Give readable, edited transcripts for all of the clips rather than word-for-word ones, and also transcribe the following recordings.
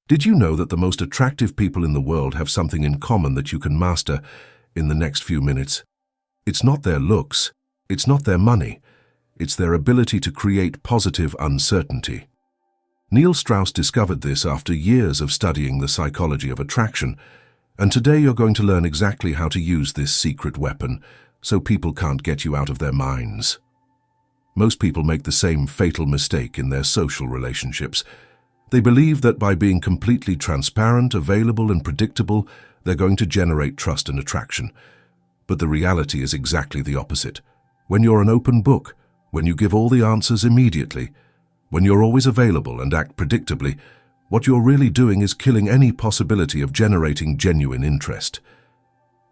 Did you know that the most attractive people in the world have something in common that you can master in the next few minutes? It's not their looks, it's not their money, it's their ability to create positive uncertainty. Neil Strauss discovered this after years of studying the psychology of attraction, and today you're going to learn exactly how to use this secret weapon so people can't get you out of their minds. Most people make the same fatal mistake in their social relationships. They believe that by being completely transparent, available, and predictable, they're going to generate trust and attraction. But the reality is exactly the opposite. When you're an open book, when you give all the answers immediately, when you're always available and act predictably, what you're really doing is killing any possibility of generating genuine interest.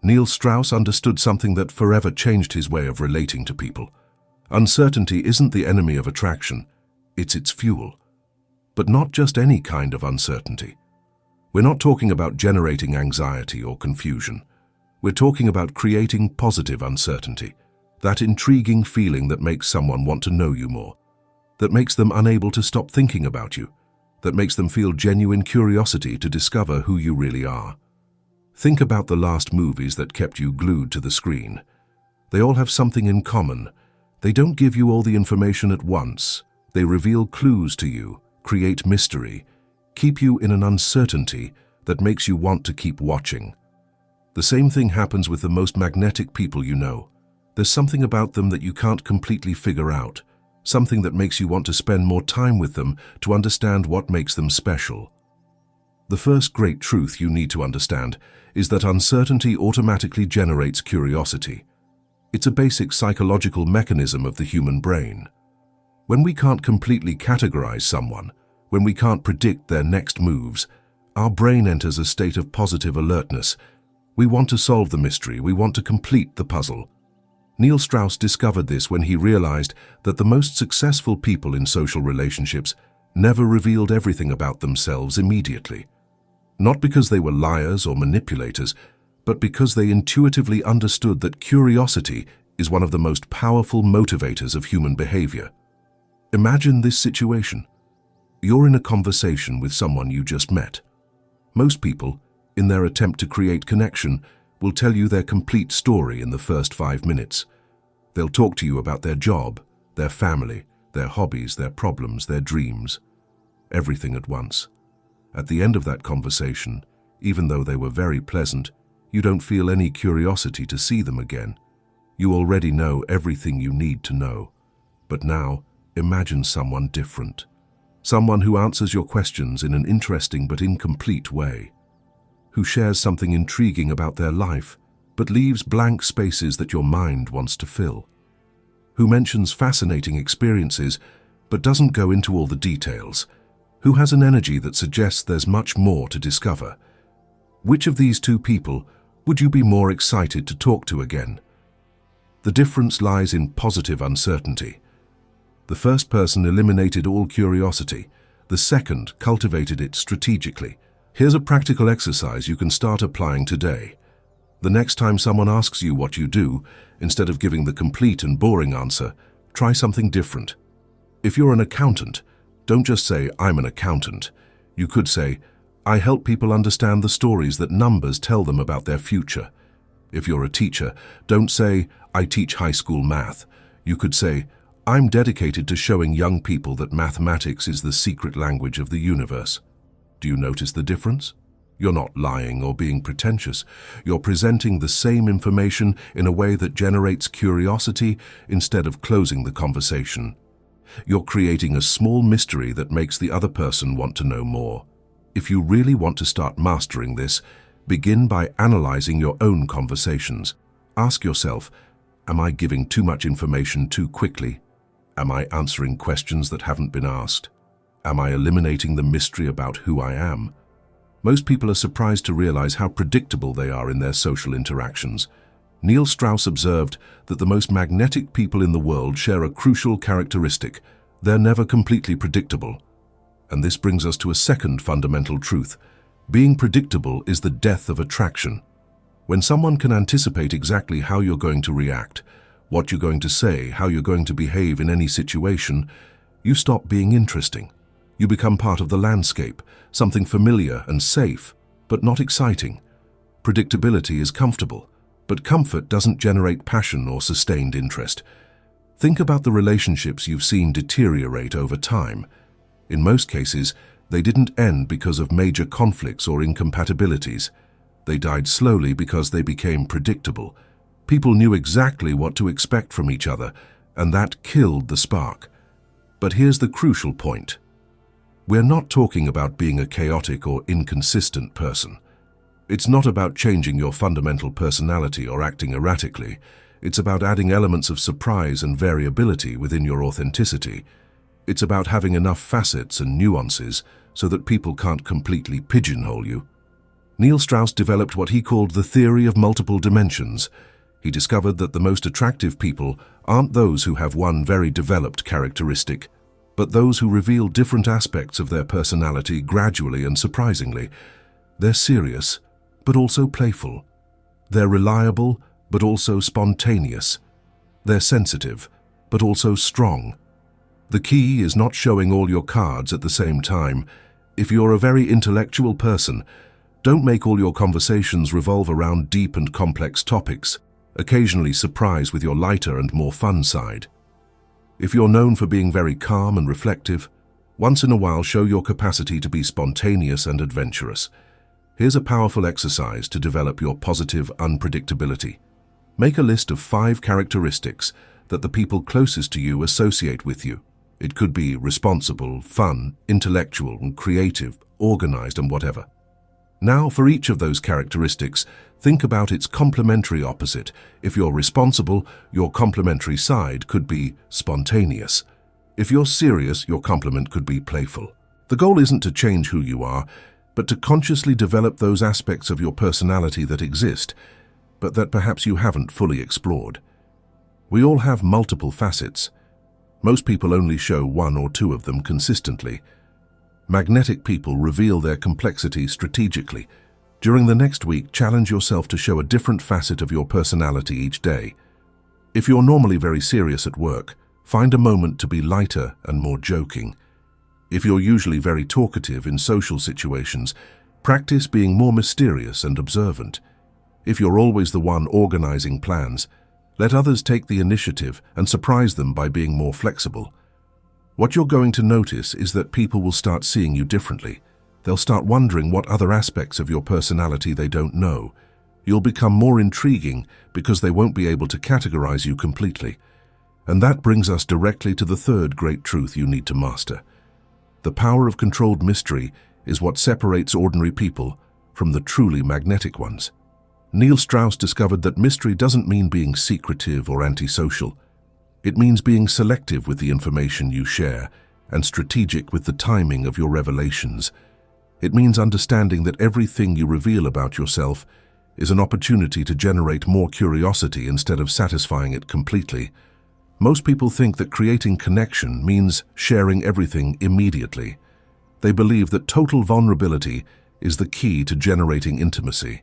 Neil Strauss understood something that forever changed his way of relating to people. Uncertainty isn't the enemy of attraction, it's its fuel. But not just any kind of uncertainty. We're not talking about generating anxiety or confusion. We're talking about creating positive uncertainty, that intriguing feeling that makes someone want to know you more, that makes them unable to stop thinking about you, that makes them feel genuine curiosity to discover who you really are. Think about the last movies that kept you glued to the screen. They all have something in common. They don't give you all the information at once. They reveal clues to you, create mystery, keep you in an uncertainty that makes you want to keep watching. The same thing happens with the most magnetic people you know. There's something about them that you can't completely figure out, something that makes you want to spend more time with them to understand what makes them special. The first great truth you need to understand is that uncertainty automatically generates curiosity. It's a basic psychological mechanism of the human brain. When we can't completely categorize someone, when we can't predict their next moves, our brain enters a state of positive alertness. We want to solve the mystery, we want to complete the puzzle. Neil Strauss discovered this when he realized that the most successful people in social relationships never revealed everything about themselves immediately. Not because they were liars or manipulators, but because they intuitively understood that curiosity is one of the most powerful motivators of human behavior. Imagine this situation. You're in a conversation with someone you just met. Most people, in their attempt to create connection, will tell you their complete story in the first 5 minutes. They'll talk to you about their job, their family, their hobbies, their problems, their dreams, everything at once. At the end of that conversation, even though they were very pleasant, you don't feel any curiosity to see them again. You already know everything you need to know. But now, imagine someone different. Someone who answers your questions in an interesting but incomplete way. Who shares something intriguing about their life, but leaves blank spaces that your mind wants to fill. Who mentions fascinating experiences, but doesn't go into all the details. Who has an energy that suggests there's much more to discover. Which of these two people would you be more excited to talk to again? The difference lies in positive uncertainty. The first person eliminated all curiosity. The second cultivated it strategically. Here's a practical exercise you can start applying today. The next time someone asks you what you do, instead of giving the complete and boring answer, try something different. If you're an accountant, don't just say, "I'm an accountant." You could say, "I help people understand the stories that numbers tell them about their future." If you're a teacher, don't say, "I teach high school math." You could say, "I'm dedicated to showing young people that mathematics is the secret language of the universe." Do you notice the difference? You're not lying or being pretentious. You're presenting the same information in a way that generates curiosity instead of closing the conversation. You're creating a small mystery that makes the other person want to know more. If you really want to start mastering this, begin by analyzing your own conversations. Ask yourself, am I giving too much information too quickly? Am I answering questions that haven't been asked? Am I eliminating the mystery about who I am? Most people are surprised to realize how predictable they are in their social interactions. Neil Strauss observed that the most magnetic people in the world share a crucial characteristic. They're never completely predictable. And this brings us to a second fundamental truth. Being predictable is the death of attraction. When someone can anticipate exactly how you're going to react, what you're going to say, how you're going to behave in any situation, you stop being interesting. You become part of the landscape, something familiar and safe, but not exciting. Predictability is comfortable, but comfort doesn't generate passion or sustained interest. Think about the relationships you've seen deteriorate over time. In most cases, they didn't end because of major conflicts or incompatibilities. They died slowly because they became predictable. People knew exactly what to expect from each other, and that killed the spark. But here's the crucial point. We're not talking about being a chaotic or inconsistent person. It's not about changing your fundamental personality or acting erratically. It's about adding elements of surprise and variability within your authenticity. It's about having enough facets and nuances so that people can't completely pigeonhole you. Neil Strauss developed what he called the theory of multiple dimensions. He discovered that the most attractive people aren't those who have one very developed characteristic, but those who reveal different aspects of their personality gradually and surprisingly. They're serious, but also playful. They're reliable, but also spontaneous. They're sensitive, but also strong. The key is not showing all your cards at the same time. If you're a very intellectual person, don't make all your conversations revolve around deep and complex topics. Occasionally surprise with your lighter and more fun side. If you're known for being very calm and reflective, once in a while show your capacity to be spontaneous and adventurous. Here's a powerful exercise to develop your positive unpredictability. Make a list of 5 characteristics that the people closest to you associate with you. It could be responsible, fun, intellectual, and creative, organized, and whatever. Now, for each of those characteristics, think about its complementary opposite. If you're responsible, your complementary side could be spontaneous. If you're serious, your complement could be playful. The goal isn't to change who you are, but to consciously develop those aspects of your personality that exist, but that perhaps you haven't fully explored. We all have multiple facets. Most people only show 1 or 2 of them consistently. Magnetic people reveal their complexity strategically. During the next week, challenge yourself to show a different facet of your personality each day. If you're normally very serious at work, find a moment to be lighter and more joking. If you're usually very talkative in social situations, practice being more mysterious and observant. If you're always the one organizing plans, let others take the initiative and surprise them by being more flexible. What you're going to notice is that people will start seeing you differently. They'll start wondering what other aspects of your personality they don't know. You'll become more intriguing because they won't be able to categorize you completely. And that brings us directly to the third great truth you need to master. The power of controlled mystery is what separates ordinary people from the truly magnetic ones. Neil Strauss discovered that mystery doesn't mean being secretive or antisocial. It means being selective with the information you share and strategic with the timing of your revelations. It means understanding that everything you reveal about yourself is an opportunity to generate more curiosity instead of satisfying it completely. Most people think that creating connection means sharing everything immediately. They believe that total vulnerability is the key to generating intimacy.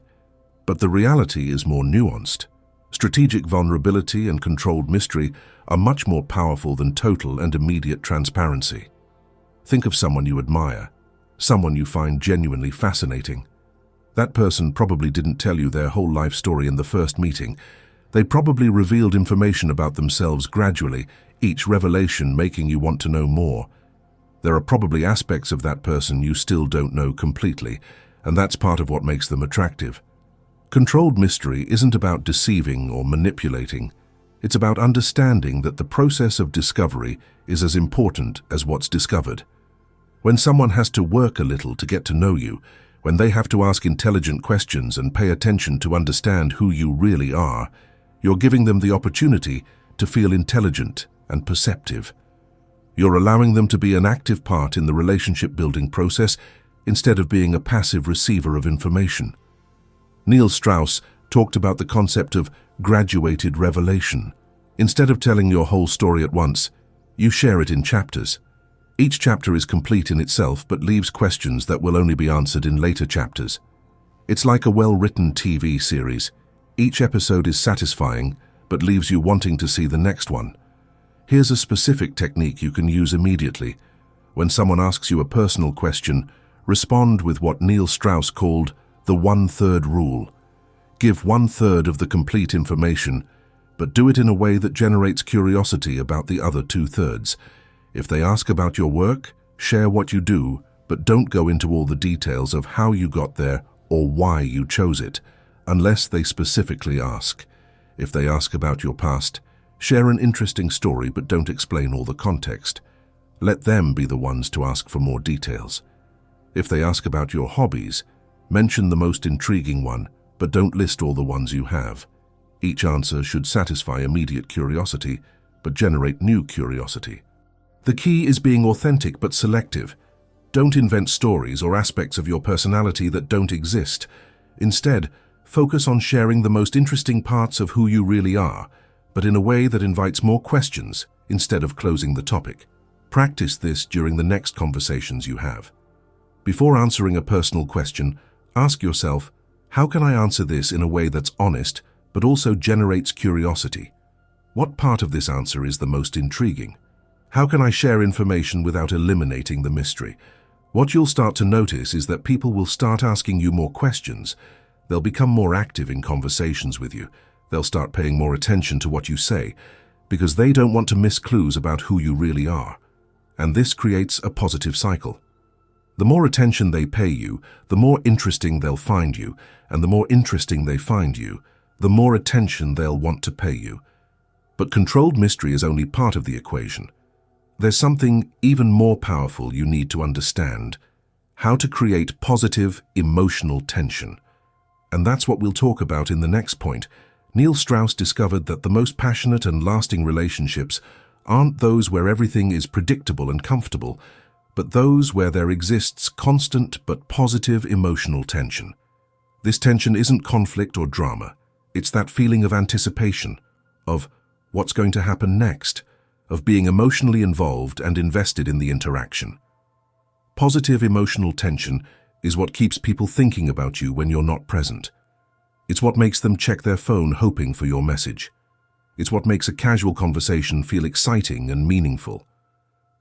But the reality is more nuanced. Strategic vulnerability and controlled mystery are much more powerful than total and immediate transparency. Think of someone you admire, someone you find genuinely fascinating. That person probably didn't tell you their whole life story in the first meeting. They probably revealed information about themselves gradually, each revelation making you want to know more. There are probably aspects of that person you still don't know completely, and that's part of what makes them attractive. Controlled mystery isn't about deceiving or manipulating. It's about understanding that the process of discovery is as important as what's discovered. When someone has to work a little to get to know you, when they have to ask intelligent questions and pay attention to understand who you really are, you're giving them the opportunity to feel intelligent and perceptive. You're allowing them to be an active part in the relationship-building process instead of being a passive receiver of information. Neil Strauss talked about the concept of graduated revelation. Instead of telling your whole story at once, you share it in chapters. Each chapter is complete in itself but leaves questions that will only be answered in later chapters. It's like a well-written TV series. Each episode is satisfying but leaves you wanting to see the next one. Here's a specific technique you can use immediately. When someone asks you a personal question, respond with what Neil Strauss called the 1/3 rule. Give 1/3 of the complete information, but do it in a way that generates curiosity about the other 2/3. If they ask about your work, share what you do, but don't go into all the details of how you got there or why you chose it, unless they specifically ask. If they ask about your past, share an interesting story but don't explain all the context. Let them be the ones to ask for more details. If they ask about your hobbies, mention the most intriguing one, but don't list all the ones you have. Each answer should satisfy immediate curiosity, but generate new curiosity. The key is being authentic but selective. Don't invent stories or aspects of your personality that don't exist. Instead, focus on sharing the most interesting parts of who you really are, but in a way that invites more questions instead of closing the topic. Practice this during the next conversations you have. Before answering a personal question, ask yourself, how can I answer this in a way that's honest, but also generates curiosity? What part of this answer is the most intriguing? How can I share information without eliminating the mystery? What you'll start to notice is that people will start asking you more questions. They'll become more active in conversations with you. They'll start paying more attention to what you say, because they don't want to miss clues about who you really are. And this creates a positive cycle. The more attention they pay you, the more interesting they'll find you, and the more interesting they find you, the more attention they'll want to pay you. But controlled mystery is only part of the equation. There's something even more powerful you need to understand: how to create positive emotional tension. And that's what we'll talk about in the next point. Neil Strauss discovered that the most passionate and lasting relationships aren't those where everything is predictable and comfortable, but those where there exists constant but positive emotional tension. This tension isn't conflict or drama. It's that feeling of anticipation, of what's going to happen next, of being emotionally involved and invested in the interaction. Positive emotional tension is what keeps people thinking about you when you're not present. It's what makes them check their phone hoping for your message. It's what makes a casual conversation feel exciting and meaningful.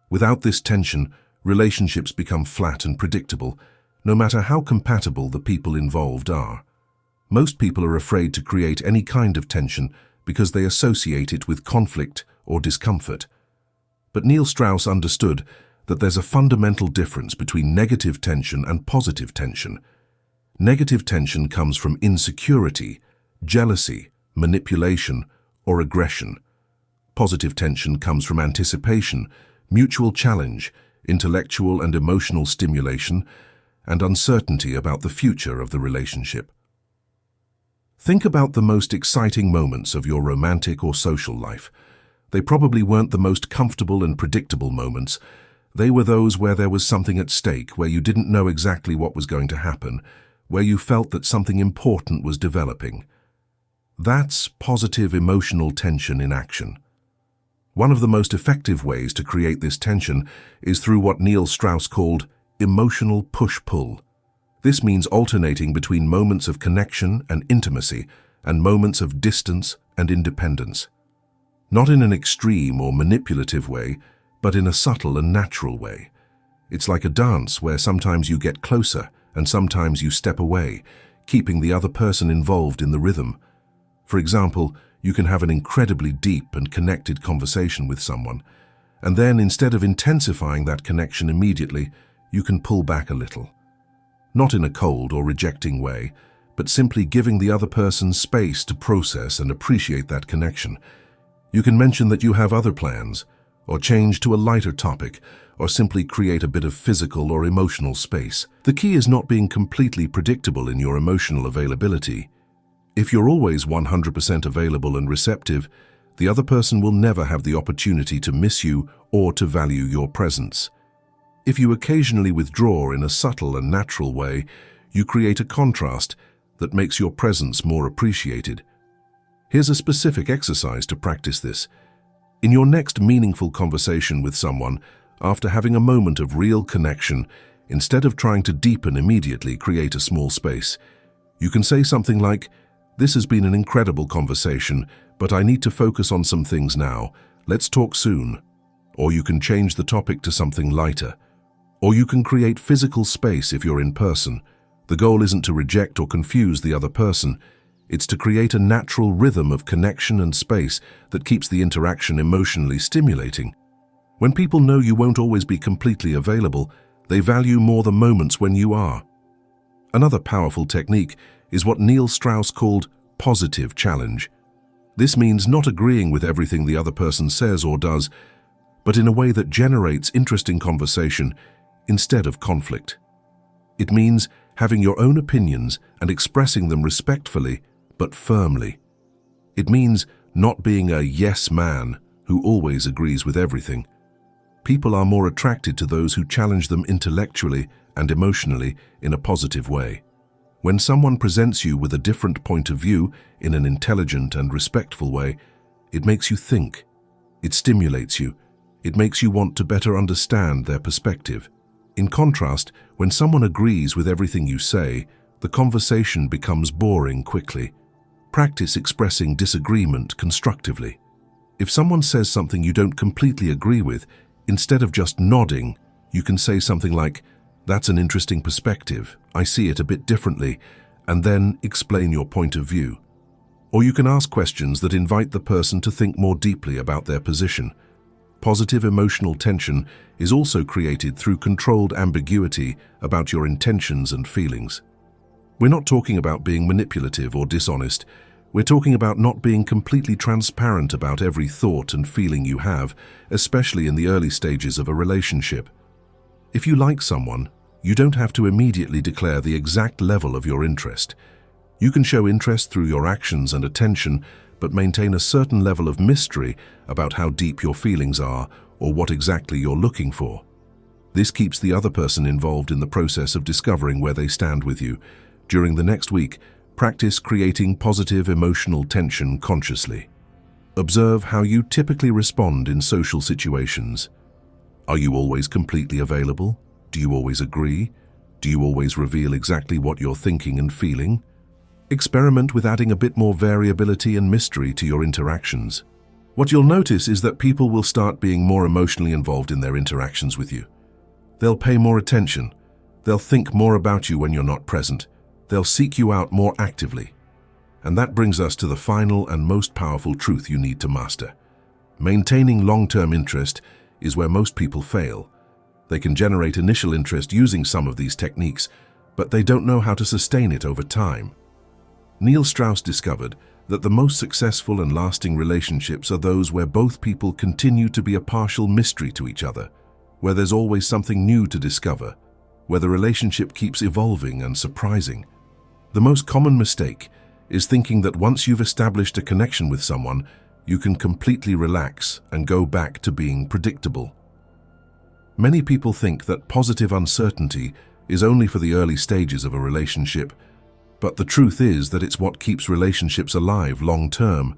Without this tension, relationships become flat and predictable, no matter how compatible the people involved are. Most people are afraid to create any kind of tension because they associate it with conflict or discomfort. But Neil Strauss understood that there's a fundamental difference between negative tension and positive tension. Negative tension comes from insecurity, jealousy, manipulation, or aggression. Positive tension comes from anticipation, mutual challenge, intellectual and emotional stimulation, and uncertainty about the future of the relationship. Think about the most exciting moments of your romantic or social life. They probably weren't the most comfortable and predictable moments. They were those where there was something at stake, where you didn't know exactly what was going to happen, where you felt that something important was developing. That's positive emotional tension in action. One of the most effective ways to create this tension is through what Neil Strauss called emotional push-pull. This means alternating between moments of connection and intimacy and moments of distance and independence. Not in an extreme or manipulative way, but in a subtle and natural way. It's like a dance where sometimes you get closer and sometimes you step away, keeping the other person involved in the rhythm. For example, you can have an incredibly deep and connected conversation with someone, and then instead of intensifying that connection immediately, you can pull back a little. Not in a cold or rejecting way, but simply giving the other person space to process and appreciate that connection. You can mention that you have other plans, or change to a lighter topic, or simply create a bit of physical or emotional space. The key is not being completely predictable in your emotional availability. If you're always 100% available and receptive, the other person will never have the opportunity to miss you or to value your presence. If you occasionally withdraw in a subtle and natural way, you create a contrast that makes your presence more appreciated. Here's a specific exercise to practice this. In your next meaningful conversation with someone, after having a moment of real connection, instead of trying to deepen immediately, create a small space. You can say something like, "This has been an incredible conversation, but I need to focus on some things now. Let's talk soon." Or you can change the topic to something lighter. Or you can create physical space if you're in person. The goal isn't to reject or confuse the other person. It's to create a natural rhythm of connection and space that keeps the interaction emotionally stimulating. When people know you won't always be completely available, they value more the moments when you are. Another powerful technique is what Neil Strauss called positive challenge. This means not agreeing with everything the other person says or does, but in a way that generates interesting conversation instead of conflict. It means having your own opinions and expressing them respectfully but firmly. It means not being a yes man who always agrees with everything. People are more attracted to those who challenge them intellectually and emotionally in a positive way. When someone presents you with a different point of view in an intelligent and respectful way, it makes you think. It stimulates you. It makes you want to better understand their perspective. In contrast, when someone agrees with everything you say, the conversation becomes boring quickly. Practice expressing disagreement constructively. If someone says something you don't completely agree with, instead of just nodding, you can say something like, "That's an interesting perspective. I see it a bit differently," and then explain your point of view. Or you can ask questions that invite the person to think more deeply about their position. Positive emotional tension is also created through controlled ambiguity about your intentions and feelings. We're not talking about being manipulative or dishonest. We're talking about not being completely transparent about every thought and feeling you have, especially in the early stages of a relationship. If you like someone, you don't have to immediately declare the exact level of your interest. You can show interest through your actions and attention, but maintain a certain level of mystery about how deep your feelings are or what exactly you're looking for. This keeps the other person involved in the process of discovering where they stand with you. During the next week, practice creating positive emotional tension consciously. Observe how you typically respond in social situations. Are you always completely available? Do you always agree? Do you always reveal exactly what you're thinking and feeling? Experiment with adding a bit more variability and mystery to your interactions. What you'll notice is that people will start being more emotionally involved in their interactions with you. They'll pay more attention. They'll think more about you when you're not present. They'll seek you out more actively. And that brings us to the final and most powerful truth you need to master. Maintaining long-term interest is where most people fail. They can generate initial interest using some of these techniques, but they don't know how to sustain it over time. Neil Strauss discovered that the most successful and lasting relationships are those where both people continue to be a partial mystery to each other, where there's always something new to discover, where the relationship keeps evolving and surprising. The most common mistake is thinking that once you've established a connection with someone, you can completely relax and go back to being predictable. Many people think that positive uncertainty is only for the early stages of a relationship, but the truth is that it's what keeps relationships alive long-term.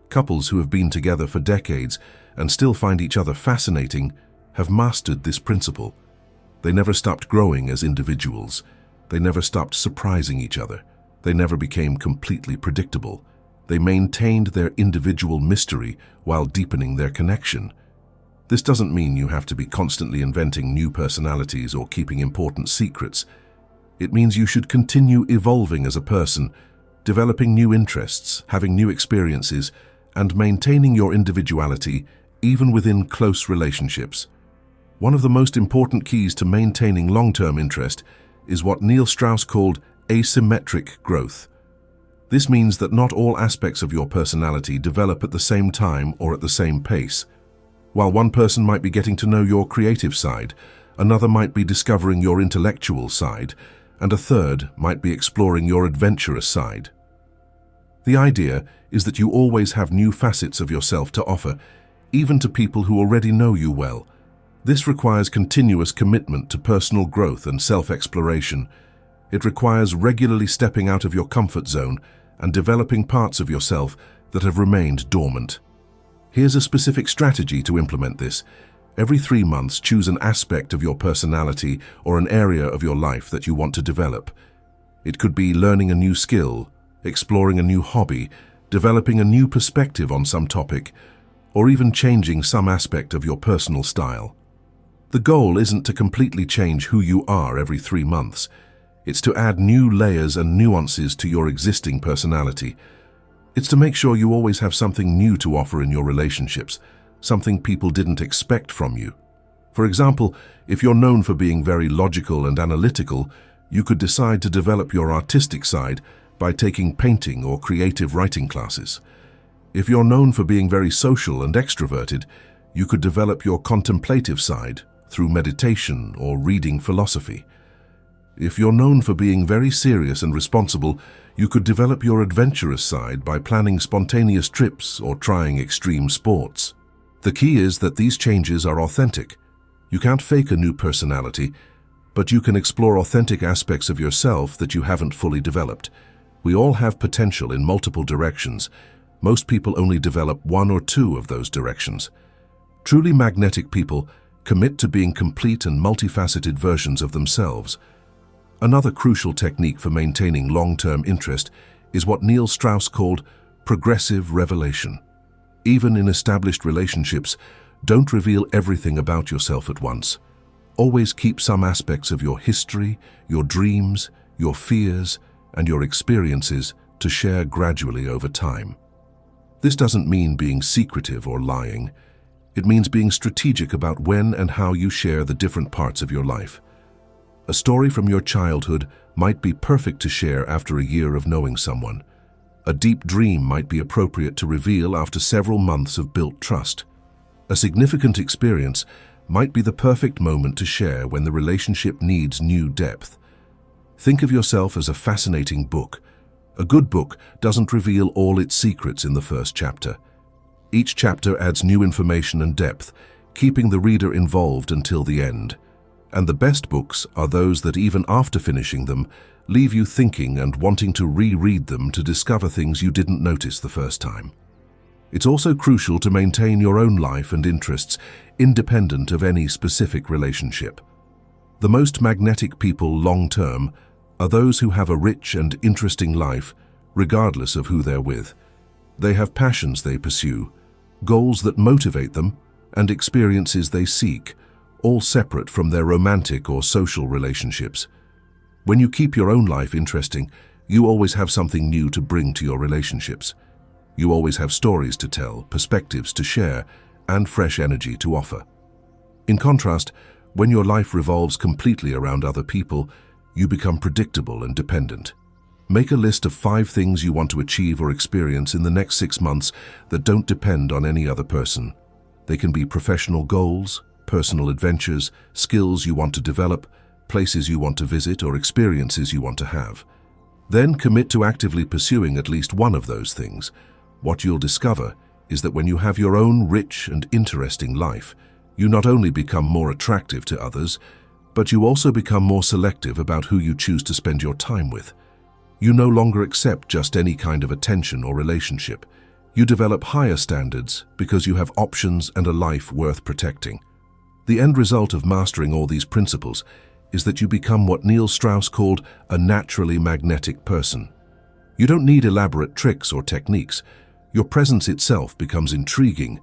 Couples who have been together for decades and still find each other fascinating have mastered this principle. They never stopped growing as individuals. They never stopped surprising each other. They never became completely predictable. They maintained their individual mystery while deepening their connection. This doesn't mean you have to be constantly inventing new personalities or keeping important secrets. It means you should continue evolving as a person, developing new interests, having new experiences, and maintaining your individuality even within close relationships. One of the most important keys to maintaining long-term interest is what Neil Strauss called asymmetric growth. This means that not all aspects of your personality develop at the same time or at the same pace. While one person might be getting to know your creative side, another might be discovering your intellectual side, and a third might be exploring your adventurous side. The idea is that you always have new facets of yourself to offer, even to people who already know you well. This requires continuous commitment to personal growth and self-exploration. It requires regularly stepping out of your comfort zone and developing parts of yourself that have remained dormant. Here's a specific strategy to implement this. Every 3 months, choose an aspect of your personality or an area of your life that you want to develop. It could be learning a new skill, exploring a new hobby, developing a new perspective on some topic, or even changing some aspect of your personal style. The goal isn't to completely change who you are every 3 months. It's to add new layers and nuances to your existing personality. It's to make sure you always have something new to offer in your relationships, something people didn't expect from you. For example, if you're known for being very logical and analytical, you could decide to develop your artistic side by taking painting or creative writing classes. If you're known for being very social and extroverted, you could develop your contemplative side through meditation or reading philosophy. If you're known for being very serious and responsible, you could develop your adventurous side by planning spontaneous trips or trying extreme sports. The key is that these changes are authentic. You can't fake a new personality, but you can explore authentic aspects of yourself that you haven't fully developed. We all have potential in multiple directions. Most people only develop 1 or 2 of those directions. Truly magnetic people commit to being complete and multifaceted versions of themselves. Another crucial technique for maintaining long-term interest is what Neil Strauss called progressive revelation. Even in established relationships, don't reveal everything about yourself at once. Always keep some aspects of your history, your dreams, your fears, and your experiences to share gradually over time. This doesn't mean being secretive or lying. It means being strategic about when and how you share the different parts of your life. A story from your childhood might be perfect to share after a year of knowing someone. A deep dream might be appropriate to reveal after several months of built trust. A significant experience might be the perfect moment to share when the relationship needs new depth. Think of yourself as a fascinating book. A good book doesn't reveal all its secrets in the first chapter. Each chapter adds new information and depth, keeping the reader involved until the end. And the best books are those that, even after finishing them, leave you thinking and wanting to reread them to discover things you didn't notice the first time. It's also crucial to maintain your own life and interests independent of any specific relationship. The most magnetic people long-term are those who have a rich and interesting life, regardless of who they're with. They have passions they pursue, goals that motivate them, and experiences they seek, all separate from their romantic or social relationships. When you keep your own life interesting, you always have something new to bring to your relationships. You always have stories to tell, perspectives to share, and fresh energy to offer. In contrast, when your life revolves completely around other people, you become predictable and dependent. Make a list of 5 things you want to achieve or experience in the next 6 months that don't depend on any other person. They can be professional goals, personal adventures, skills you want to develop, places you want to visit, or experiences you want to have. Then commit to actively pursuing at least one of those things. What you'll discover is that when you have your own rich and interesting life, you not only become more attractive to others, but you also become more selective about who you choose to spend your time with. You no longer accept just any kind of attention or relationship. You develop higher standards because you have options and a life worth protecting. The end result of mastering all these principles is that you become what Neil Strauss called a naturally magnetic person. You don't need elaborate tricks or techniques. Your presence itself becomes intriguing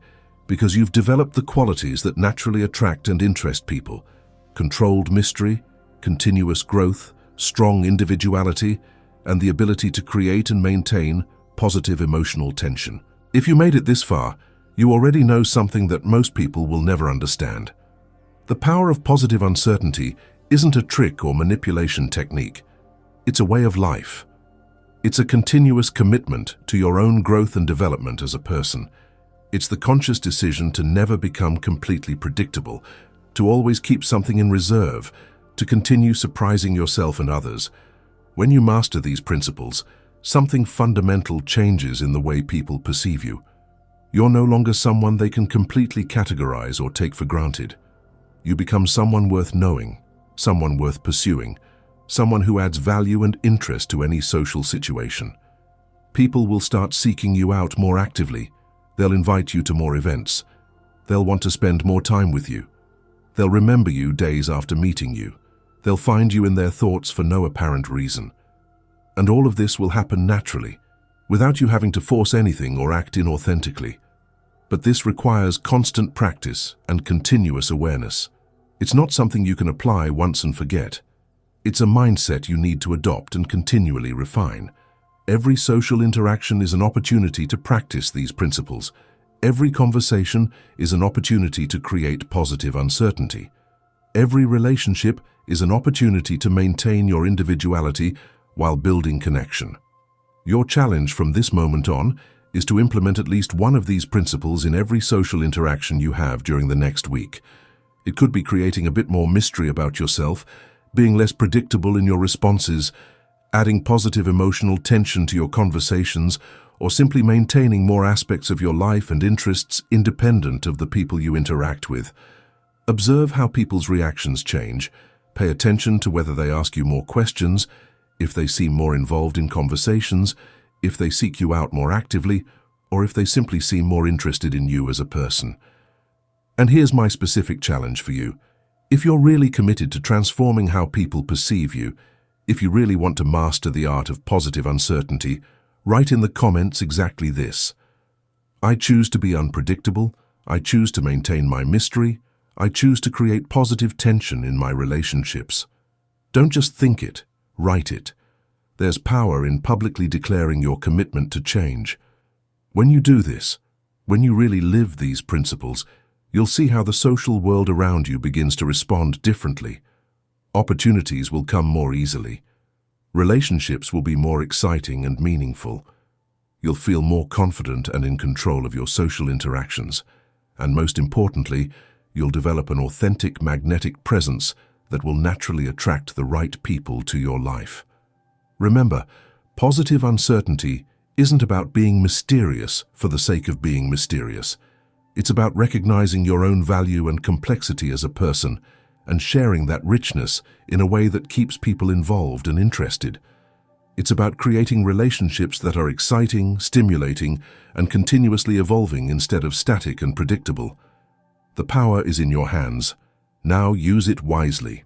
because you've developed the qualities that naturally attract and interest people: controlled mystery, continuous growth, strong individuality, and the ability to create and maintain positive emotional tension. If you made it this far, you already know something that most people will never understand. The power of positive uncertainty isn't a trick or manipulation technique. It's a way of life. It's a continuous commitment to your own growth and development as a person. It's the conscious decision to never become completely predictable, to always keep something in reserve, to continue surprising yourself and others. When you master these principles, something fundamental changes in the way people perceive you. You're no longer someone they can completely categorize or take for granted. You become someone worth knowing, someone worth pursuing, someone who adds value and interest to any social situation. People will start seeking you out more actively. They'll invite you to more events. They'll want to spend more time with you. They'll remember you days after meeting you. They'll find you in their thoughts for no apparent reason. And all of this will happen naturally, without you having to force anything or act inauthentically. But this requires constant practice and continuous awareness. It's not something you can apply once and forget. It's a mindset you need to adopt and continually refine. Every social interaction is an opportunity to practice these principles. Every conversation is an opportunity to create positive uncertainty. Every relationship is an opportunity to maintain your individuality while building connection. Your challenge from this moment on is to implement at least one of these principles in every social interaction you have during the next week. It could be creating a bit more mystery about yourself, being less predictable in your responses, adding positive emotional tension to your conversations, or simply maintaining more aspects of your life and interests independent of the people you interact with. Observe how people's reactions change. Pay attention to whether they ask you more questions, if they seem more involved in conversations, if they seek you out more actively, or if they simply seem more interested in you as a person. And here's my specific challenge for you. If you're really committed to transforming how people perceive you, if you really want to master the art of positive uncertainty, write in the comments exactly this. I choose to be unpredictable. I choose to maintain my mystery. I choose to create positive tension in my relationships. Don't just think it, write it. There's power in publicly declaring your commitment to change. When you do this, when you really live these principles, you'll see how the social world around you begins to respond differently. Opportunities will come more easily. Relationships will be more exciting and meaningful. You'll feel more confident and in control of your social interactions. And most importantly, you'll develop an authentic magnetic presence that will naturally attract the right people to your life. Remember, positive uncertainty isn't about being mysterious for the sake of being mysterious. It's about recognizing your own value and complexity as a person and sharing that richness in a way that keeps people involved and interested. It's about creating relationships that are exciting, stimulating, and continuously evolving instead of static and predictable. The power is in your hands. Now use it wisely.